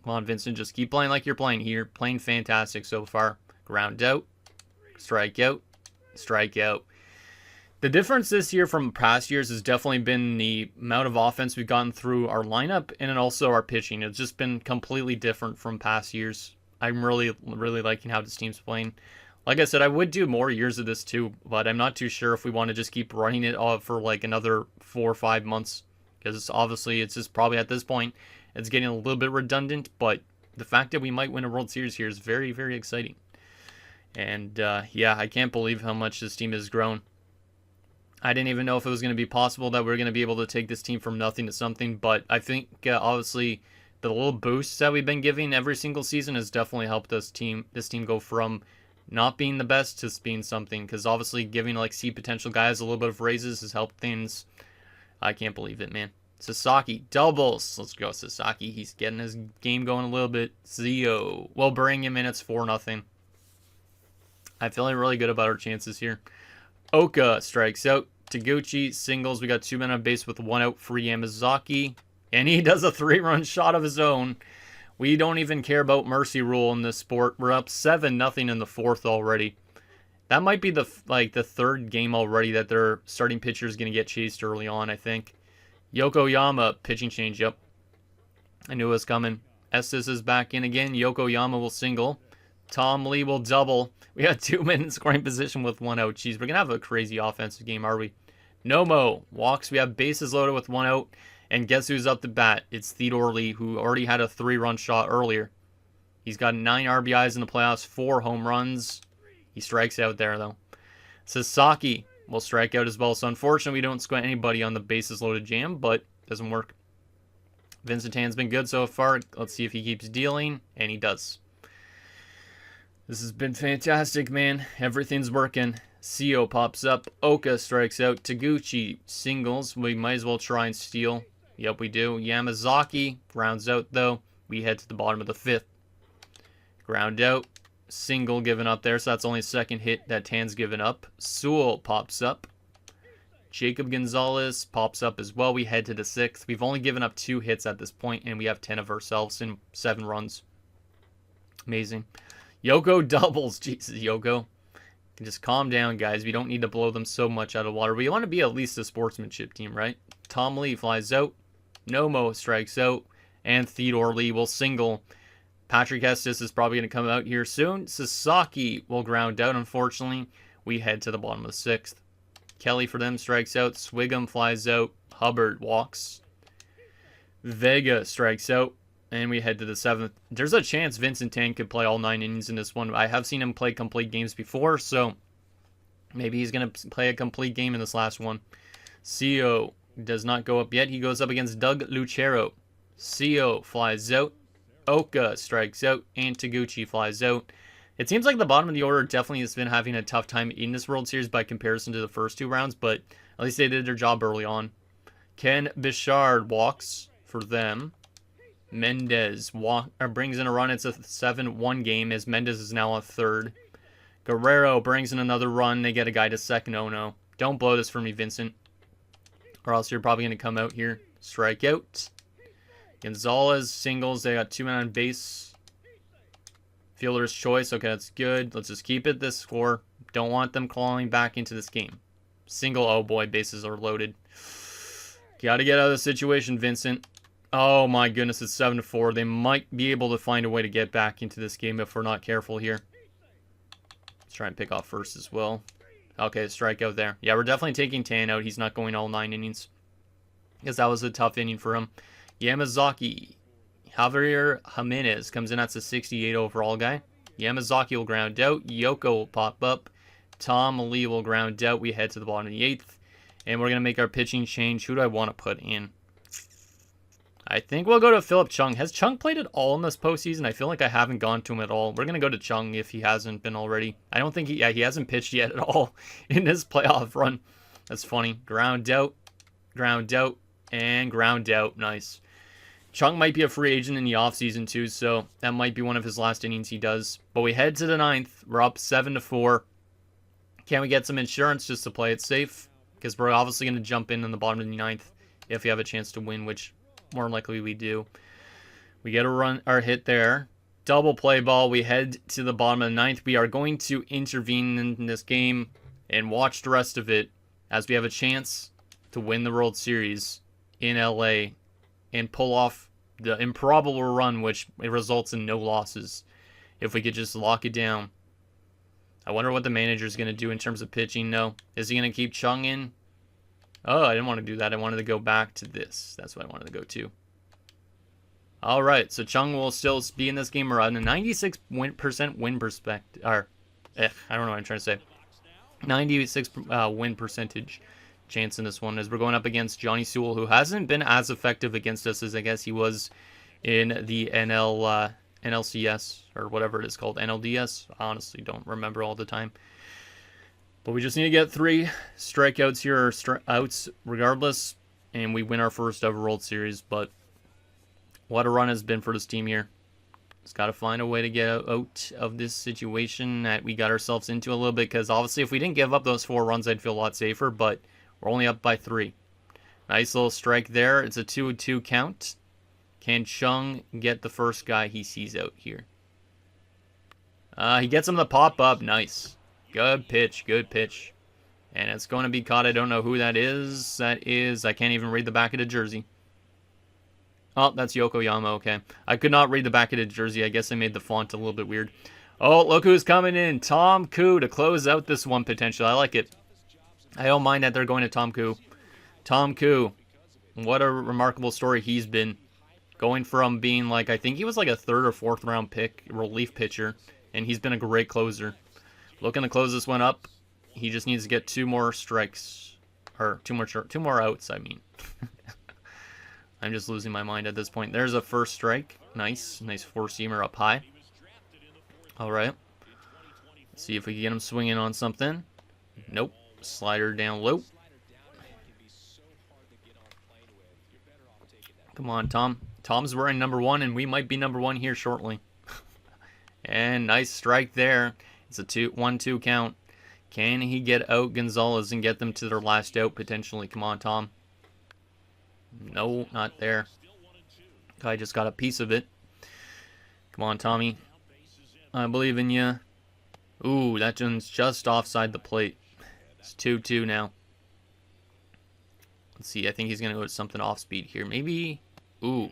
Come on, Vincent. Just keep playing like you're playing here. Playing fantastic so far. Ground out. Strike out. Strike out. The difference this year from past years has definitely been the amount of offense we've gotten through our lineup and also our pitching. It's just been completely different from past years. I'm really liking how this team's playing. Like I said, I would do more years of this too, but I'm not too sure if we want to just keep running it off for like another 4 or 5 months. Because obviously it's just probably at this point, it's getting a little bit redundant. But the fact that we might win a World Series here is very, very exciting. And yeah, I can't believe how much this team has grown. I didn't even know if it was going to be possible that we are going to be able to take this team from nothing to something. But I think obviously the little boosts that we've been giving every single season has definitely helped this team go from not being the best to being something. Because obviously giving like C potential guys a little bit of raises has helped things. I can't believe it, man. Sasaki doubles. Let's go, Sasaki. He's getting his game going a little bit. Zio. We'll bring him in. It's 4-0. I'm feeling really good about our chances here. Oka strikes out. Taguchi singles. We got 2 men on base with 1 out for Yamazaki. And he does a 3-run shot of his own. We don't even care about mercy rule in this sport. We're up 7-0 in the fourth already. That might be the third game already that their starting pitcher is going to get chased early on, I think. Yokoyama, pitching change, yep. I knew it was coming. Estes is back in again. Yokoyama will single. Tom Lee will double. We got 2 men in scoring position with 1 out. Jeez, we're going to have a crazy offensive game, are we? Nomo walks. We have bases loaded with 1 out. And guess who's up to bat? It's Theodore Lee, who already had a 3-run shot earlier. He's got 9 RBIs in the playoffs, 4 home runs. He strikes out there, though. Sasaki will strike out as well. So, unfortunately, we don't squint anybody on the bases loaded jam, but it doesn't work. Vincent Tan's been good so far. Let's see if he keeps dealing, and he does. This has been fantastic, man. Everything's working. Seo pops up. Oka strikes out. Taguchi singles. We might as well try and steal. Yep, we do. Yamazaki grounds out, though. We head to the bottom of the 5th. Ground out. Single given up there, so that's only 2nd hit that Tan's given up. Sewell pops up. Jacob Gonzalez pops up as well. We head to the 6th. We've only given up 2 hits at this point, and we have 10 of ourselves in 7 runs. Amazing. Yoko doubles. Jesus, Yoko. Just calm down, guys. We don't need to blow them so much out of water. We want to be at least a sportsmanship team, right? Tom Lee flies out. Nomo strikes out. And Theodore Lee will single. Patrick Estes is probably going to come out here soon. Sasaki will ground out, unfortunately. We head to the bottom of the 6th. Kelly for them strikes out. Swigum flies out. Hubbard walks. Vega strikes out. And we head to the 7th. There's a chance Vincent Tan could play all 9 innings in this one. I have seen him play complete games before, so maybe he's going to play a complete game in this last one. Seo does not go up yet. He goes up against Doug Lucero. Seo flies out. Oka strikes out. And Taguchi flies out. It seems like the bottom of the order definitely has been having a tough time in this World Series by comparison to the first 2 rounds, but at least they did their job early on. Ken Bichard walks for them. Mendez brings in a run. It's a 7-1 game as Mendez is now on 3rd. Guerrero brings in another run. They get a guy to 2nd. Oh no. Don't blow this for me, Vincent. Or else you're probably going to come out here. Strike out. Gonzalez singles. They got 2 men on base. Fielder's choice. Okay, that's good. Let's just keep it this score. Don't want them clawing back into this game. Single. Oh boy, bases are loaded. Got to get out of the situation, Vincent. Oh my goodness, it's 7-4. They might be able to find a way to get back into this game if we're not careful here. Let's try and pick off first as well. Okay, strikeout there. Yeah, we're definitely taking Tan out. He's not going all 9 innings. Because that was a tough inning for him. Yamazaki. Javier Jimenez comes in. That's a 68 overall guy. Yamazaki will ground out. Yoko will pop up. Tom Lee will ground out. We head to the bottom of the 8th. And we're going to make our pitching change. Who do I want to put in? I think we'll go to Philip Chung. Has Chung played at all in this postseason? I feel like I haven't gone to him at all. We're going to go to Chung if he hasn't been already. I don't think he hasn't pitched yet at all in this playoff run. That's funny. Ground out, and ground out. Nice. Chung might be a free agent in the offseason too, so that might be one of his last innings he does. But we head to the 9th. We're up 7-4. Can we get some insurance just to play it safe? Because we're obviously going to jump in the bottom of the 9th if we have a chance to win, which more likely we do. We get a run or hit there. Double play ball. We head to the bottom of the 9th. We are going to intervene in this game and watch the rest of it as we have a chance to win the World Series in LA and pull off the improbable run, which results in no losses if we could just lock it down. I wonder what the manager is going to do in terms of pitching. No. Is he going to keep Chung in? Oh, I didn't want to do that. I wanted to go back to this. That's what I wanted to go to. All right, so Chung will still be in this game. We're on a 96% win perspective. I don't know what I'm trying to say. 96 win percentage chance in this one as we're going up against Johnny Sewell, who hasn't been as effective against us as I guess he was in the NLCS or whatever it is called. NLDS. I honestly don't remember all the time. But we just need to get 3 strikeouts here, or outs regardless, and we win our first ever World Series. But what a run has been for this team here. Just got to find a way to get out of this situation that we got ourselves into a little bit, because obviously if we didn't give up those 4 runs, I'd feel a lot safer, but we're only up by 3. Nice little strike there. It's a 2-2 count. Can Chung get the first guy he sees out here? He gets him the pop-up. Nice. Good pitch. Good pitch. And it's going to be caught. I don't know who that is. That is... I can't even read the back of the jersey. Oh, that's Yokoyama. Okay. I could not read the back of the jersey. I guess I made the font a little bit weird. Oh, look who's coming in. Tom Koo to close out this one potentially. I like it. I don't mind that they're going to Tom Koo. Tom Koo. What a remarkable story he's been. Going from being like, I think he was like a 3rd or 4th round pick, relief pitcher. And he's been a great closer. Looking to close this one up. He just needs to get 2 more strikes. Or 2 more outs, I mean. I'm just losing my mind at this point. There's a first strike. Nice. Nice 4-seamer up high. Alright. Let's see if we can get him swinging on something. Nope. Slider down low. Come on, Tom. Tom's wearing number 1, and we might be number 1 here shortly. And nice strike there. It's a 1-2 count. Can he get out Gonzalez and get them to their last out potentially? Come on, Tom. No, not there. I just got a piece of it. Come on, Tommy. I believe in you. Ooh, that one's just offside the plate. It's 2-2 now. Let's see. I think he's going to go to something off speed here. Maybe. Ooh,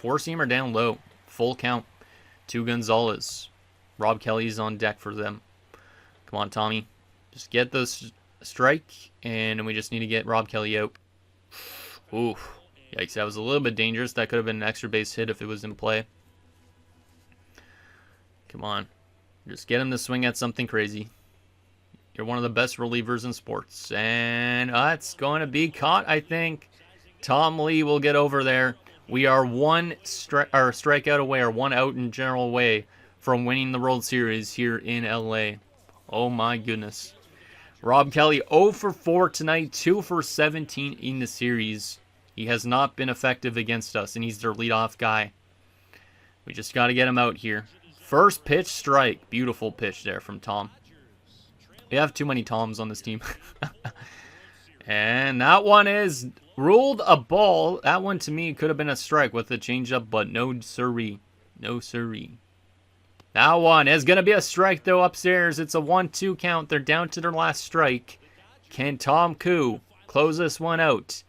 4-seamer down low. Full count. 2 Gonzalez. Rob Kelly's on deck for them. Come on, Tommy. Just get this strike, and we just need to get Rob Kelly out. Ooh, yikes, that was a little bit dangerous. That could have been an extra base hit if it was in play. Come on. Just get him to swing at something crazy. You're one of the best relievers in sports. And it's going to be caught, I think. Tom Lee will get over there. We are 1 strikeout away, or 1 out in general away from winning the World Series here in LA. Oh my goodness. Rob Kelly 0 for 4 tonight, 2 for 17 in the series. He has not been effective against us, and he's their leadoff guy. We just got to get him out here. First pitch strike. Beautiful pitch there from Tom. We have too many Toms on this team. And that one is ruled a ball. That one to me could have been a strike with the changeup, but no siree. No siree. That one is going to be a strike, though, upstairs. It's a 1-2 count. They're down to their last strike. Can Tom Koo close this one out?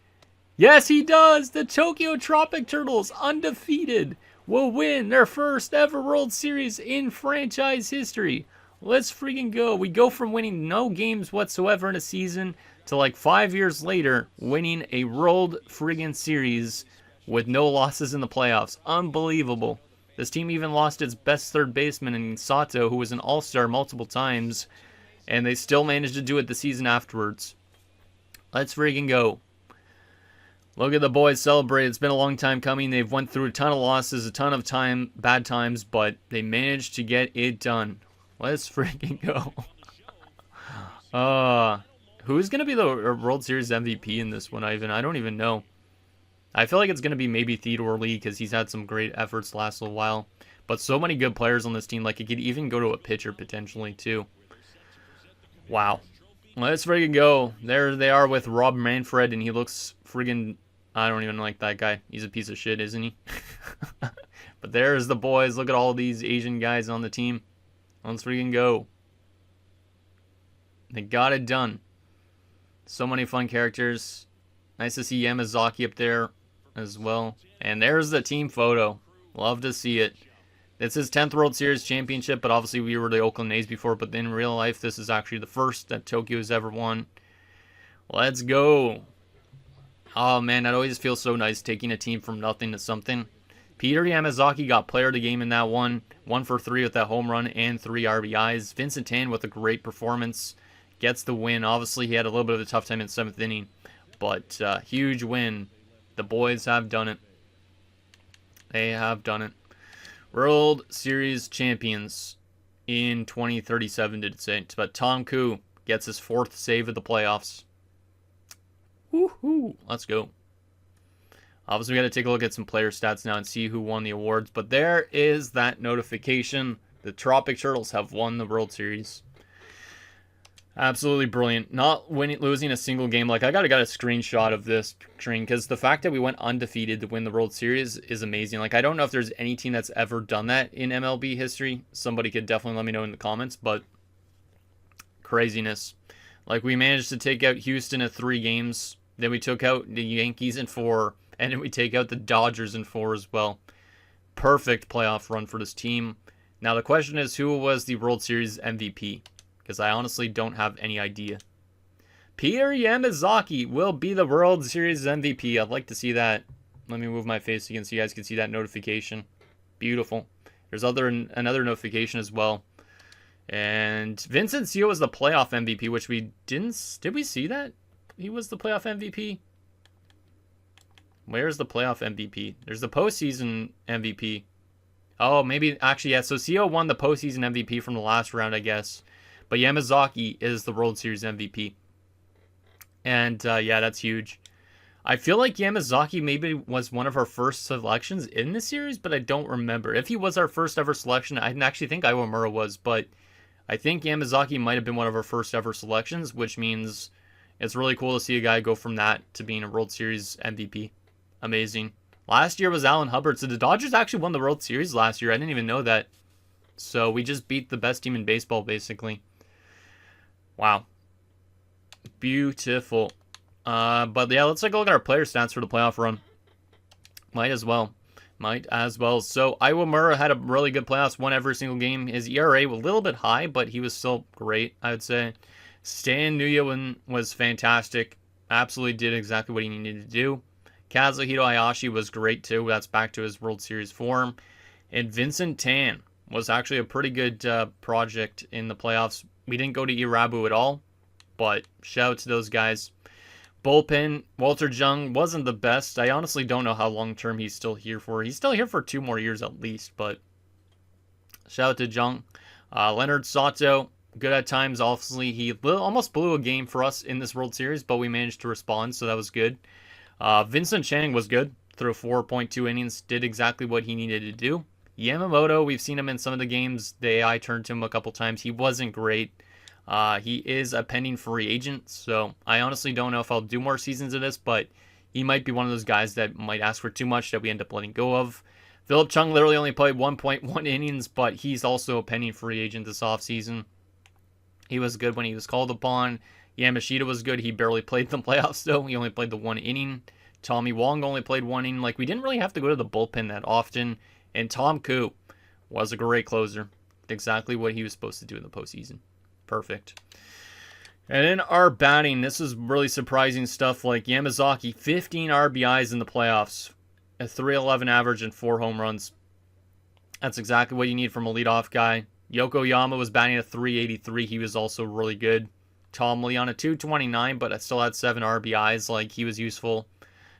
Yes, he does. The Tokyo Tropic Turtles, undefeated, will win their first ever World Series in franchise history. Let's freaking go. We go from winning no games whatsoever in a season to like 5 years later winning a World friggin' Series with no losses in the playoffs. Unbelievable. This team even lost its best third baseman in Sato, who was an all-star multiple times, and they still managed to do it the season afterwards. Let's freaking go. Look at the boys celebrate. It's been a long time coming. They've went through a ton of losses, a ton of bad times, but they managed to get it done. Let's freaking go. Who's going to be the World Series MVP in this one, Ivan? I don't even know. I feel like it's going to be maybe Theodore Lee because he's had some great efforts the last little while. But so many good players on this team. Like, it could even go to a pitcher potentially, too. Wow. Let's friggin' go. There they are with Rob Manfred, and he looks friggin'... I don't even like that guy. He's a piece of shit, isn't he? But there's the boys. Look at all these Asian guys on the team. Let's friggin' go. They got it done. So many fun characters. Nice to see Yamazaki up there as well. And there's the team photo. Love to see it. It's his 10th World Series championship, but obviously we were the Oakland A's before, but in real life, this is actually the first that Tokyo has ever won. Let's go. Oh, man, that always feels so nice, taking a team from nothing to something. Peter Yamazaki got player of the game in that one. 1 for 3 with that home run and 3 RBIs. Vincent Tan with a great performance. Gets the win. Obviously, he had a little bit of a tough time in the 7th inning, but huge win. The boys have done it. They have done it. World Series champions in 2037, did it say. But Tom Koo gets his 4th save of the playoffs. Woohoo! Let's go. Obviously, we got to take a look at some player stats now and see who won the awards. But there is that notification. The Tropic Turtles have won the World Series. Absolutely brilliant. Not winning, losing a single game. Like, I got a screenshot of this string because the fact that we went undefeated to win the World Series is amazing. Like, I don't know if there's any team that's ever done that in MLB history. Somebody could definitely let me know in the comments, but craziness. Like, we managed to take out Houston in 3 games. Then we took out the Yankees in 4. And then we take out the Dodgers in 4 as well. Perfect playoff run for this team. Now, the question is, who was the World Series MVP? Because I honestly don't have any idea. Peter Yamazaki will be the World Series MVP. I'd like to see that. Let me move my face again so you guys can see that notification. Beautiful. There's another notification as well. And Vincent Seo was the playoff MVP, which we didn't... Did we see that? He was the playoff MVP? Where's the playoff MVP? There's the postseason MVP. Oh, maybe... Actually, yeah. So Seo won the postseason MVP from the last round, I guess. But Yamazaki is the World Series MVP. And, yeah, that's huge. I feel like Yamazaki maybe was one of our first selections in the series, but I don't remember. If he was our first ever selection, I didn't actually think Iwamura was, but I think Yamazaki might have been one of our first ever selections, which means it's really cool to see a guy go from that to being a World Series MVP. Amazing. Last year was Alan Hubbard, so the Dodgers actually won the World Series last year. I didn't even know that. So we just beat the best team in baseball, basically. Wow. Beautiful. But yeah, let's take a look at our player stats for the playoff run. Might as well. So Iwamura had a really good playoffs, won every single game. His ERA was a little bit high, but he was still great, I would say. Stan Nguyen was fantastic. Absolutely did exactly what he needed to do. Kazuhito Hayashi was great too. That's back to his World Series form. And Vincent Tan was actually a pretty good project in the playoffs. We didn't go to Irabu at all, but shout out to those guys. Bullpen, Walter Jung wasn't the best. I honestly don't know how long term he's still here for. He's still here for 2 more years at least, but shout out to Jung. Leonard Sato, good at times. Obviously, he almost blew a game for us in this World Series, but we managed to respond, so that was good. Vincent Chang was good. Threw 4.2 innings, did exactly what he needed to do. Yamamoto, we've seen him in some of the games. The AI turned to him a couple times. He wasn't great. He is a pending free agent, so I honestly don't know if I'll do more seasons of this, but he might be one of those guys that might ask for too much that we end up letting go of. Philip Chung literally only played 1.1 innings, but he's also a pending free agent this offseason. He was good when he was called upon. Yamashita was good. He barely played the playoffs, though. He only played the 1 inning. Tommy Wong only played 1 inning. Like, we didn't really have to go to the bullpen that often. And Tom Koo was a great closer. Exactly what he was supposed to do in the postseason. Perfect. And in our batting, this is really surprising stuff. Like Yamazaki, 15 RBIs in the playoffs, a 311 average and 4 home runs. That's exactly what you need from a leadoff guy. Yokoyama was batting at 383. He was also really good. Tom Lee on a 229, but I still had 7 RBIs. Like, he was useful.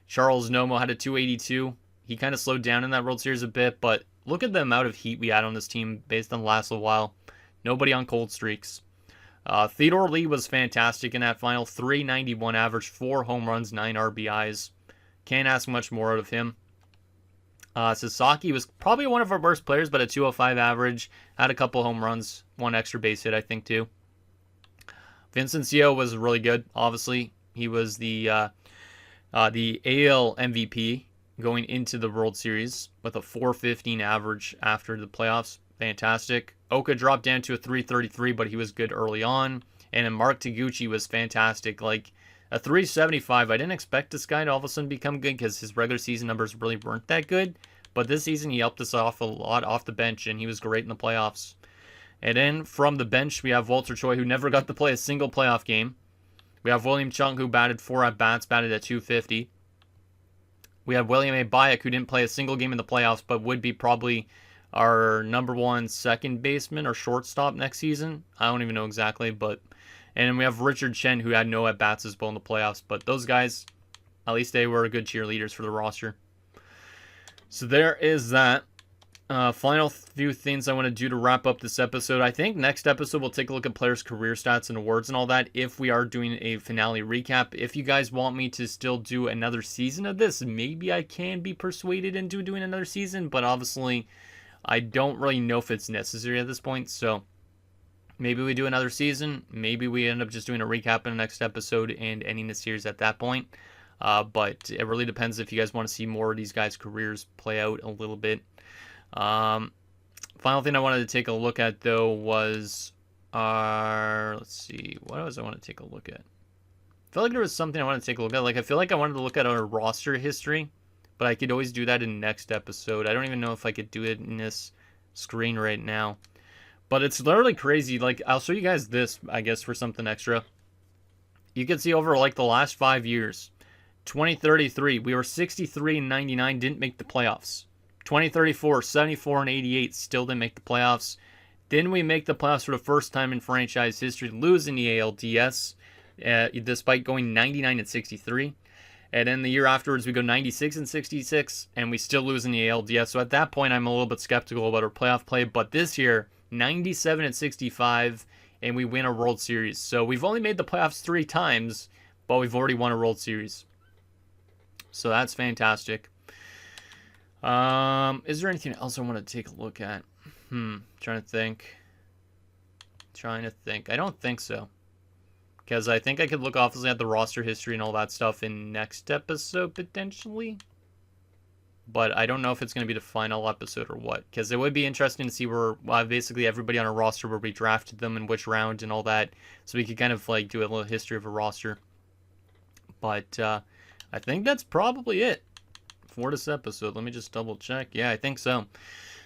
Charles Nomo had a 282. He kind of slowed down in that World Series a bit, but look at the amount of heat we had on this team based on the last little while. Nobody on cold streaks. Theodore Lee was fantastic in that final. 391 average, 4 home runs, 9 RBIs. Can't ask much more out of him. Sasaki was probably one of our worst players, but a 205 average. Had a couple home runs, 1 extra base hit, I think, too. Vincent Seo was really good, obviously. He was the AL MVP going into the World Series with a 415 average after the playoffs. Fantastic. Oka dropped down to a 333, but he was good early on. And then Mark Taguchi was fantastic. Like, a 375. I didn't expect this guy to all of a sudden become good because his regular season numbers really weren't that good. But this season, he helped us off a lot off the bench, and he was great in the playoffs. And then from the bench, we have Walter Choi, who never got to play a single playoff game. We have William Chung, who batted 4 at-bats, batted at 250. We have William A. Bayek, who didn't play a single game in the playoffs, but would be probably our number 1 second baseman or shortstop next season. I don't even know exactly, but... And then we have Richard Chen, who had no at-bats as well in the playoffs. But those guys, at least they were good cheerleaders for the roster. So there is that. Final few things I want to do to wrap up this episode. I think next episode we'll take a look at players' career stats and awards and all that if we are doing a finale recap. If you guys want me to still do another season of this, maybe I can be persuaded into doing another season. But obviously, I don't really know if it's necessary at this point. So Maybe we do another season. Maybe we end up just doing a recap in the next episode and ending the series at that point. But it really depends if you guys want to see more of these guys' careers play out a little bit. Final thing I wanted to take a look at, though, was our... Let's see. What else I want to take a look at? I felt like there was something I wanted to take a look at. Like, I feel like I wanted to look at our roster history, but I could always do that in next episode. I don't even know if I could do it in this screen right now. But it's literally crazy. Like, I'll show you guys this, I guess, for something extra. You can see over, like, the last 5 years. 2033, we were 63-99, didn't make the playoffs. 2034, 74-88, still didn't make the playoffs. Then we make the playoffs for the first time in franchise history, losing the ALDS, despite going 99-63. And then the year afterwards, we go 96-66, and we still lose in the ALDS. So at that point, I'm a little bit skeptical about our playoff play. But this year, 97-65, and we win a World Series. So we've only made the playoffs 3 times, but we've already won a World Series. So that's fantastic. Is there anything else I want to take a look at? Trying to think. I don't think so. Because I think I could look obviously at the roster history and all that stuff in next episode, potentially. But I don't know if it's going to be the final episode or what. Because it would be interesting to see where basically everybody on a roster, where we drafted them and which round and all that. So we could kind of like do a little history of a roster. But I think that's probably it for this episode. Let me just double check. Yeah, I think so.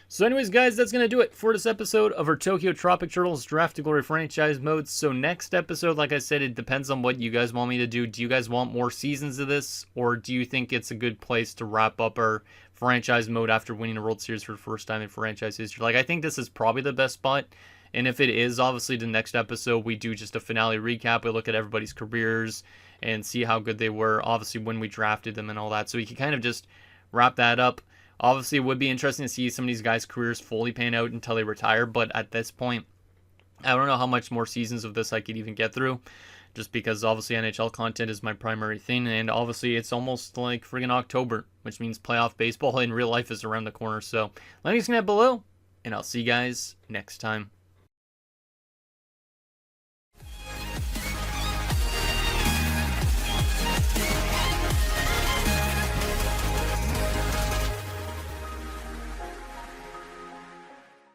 So anyways, guys, that's going to do it for this episode of our Tokyo Tropic Turtles Draft to Glory franchise mode. So next episode, like I said, it depends on what you guys want me to do. Do you guys want more seasons of this? Or do you think it's a good place to wrap up our franchise mode after winning a World Series for the first time in franchise history? Like, I think this is probably the best spot. And if it is, obviously, the next episode, we do just a finale recap. We look at everybody's careers and see how good they were, obviously, when we drafted them and all that. So we can kind of just wrap that up. Obviously, it would be interesting to see some of these guys' careers fully pan out until they retire. But at this point, I don't know how much more seasons of this I could even get through. Just because, obviously, NHL content is my primary thing. And, obviously, it's almost like friggin' October, which means playoff baseball in real life is around the corner. So, let me know below, and I'll see you guys next time.